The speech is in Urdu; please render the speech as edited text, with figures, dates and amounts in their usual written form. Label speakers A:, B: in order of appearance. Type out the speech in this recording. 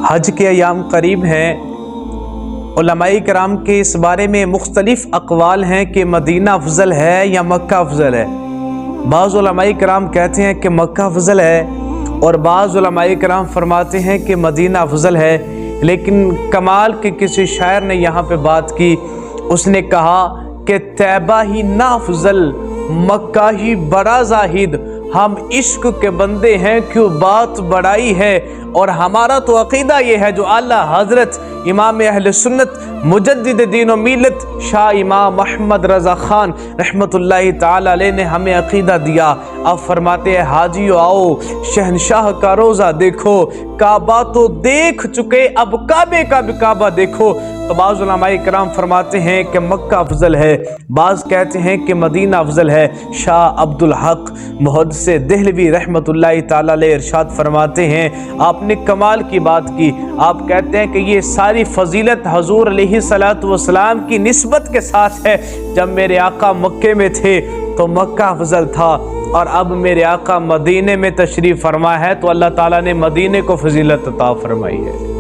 A: حج کے ایام قریب ہیں۔ علماء کرام کے اس بارے میں مختلف اقوال ہیں کہ مدینہ افضل ہے یا مکہ افضل ہے۔ بعض علماء کرام کہتے ہیں کہ مکہ افضل ہے، اور بعض علماء کرام فرماتے ہیں کہ مدینہ افضل ہے۔ لیکن کمال کے کسی شاعر نے یہاں پہ بات کی، اس نے کہا کہ طیبہ ہی نہ افضل، مکہ ہی بڑا زاہد۔ ہم عشق کے بندے ہیں، کیوں بات بڑائی ہے، اور ہمارا تو عقیدہ یہ ہے جو اعلیٰ حضرت امام اہل سنت مجدد دین و میلت شاہ امام محمد رضا خان رحمت اللہ تعالی علیہ نے ہمیں عقیدہ دیا۔ اب فرماتے ہیں حاجیو آؤ شہنشاہ کا روزہ دیکھو، کعبہ تو دیکھ چکے اب کعبے کا بھی کعبہ دیکھو۔ تو بعض علماء کرام فرماتے ہیں کہ مکہ افضل ہے، بعض کہتے ہیں کہ مدینہ افضل ہے۔ شاہ عبدالحق محدث دہلوی رحمت اللہ تعالی علیہ ارشاد فرماتے ہیں، آپ نے کمال کی بات کی۔ آپ کہتے ہیں کہ یہ ساری فضیلت حضور علیہ الصلوۃ والسلام کی نسبت کے ساتھ ہے۔ جب میرے آقا مکے میں تھے تو مکہ افضل تھا، اور اب میرے آقا مدینے میں تشریف فرما ہے تو اللہ تعالیٰ نے مدینے کو فضیلت عطا فرمائی ہے۔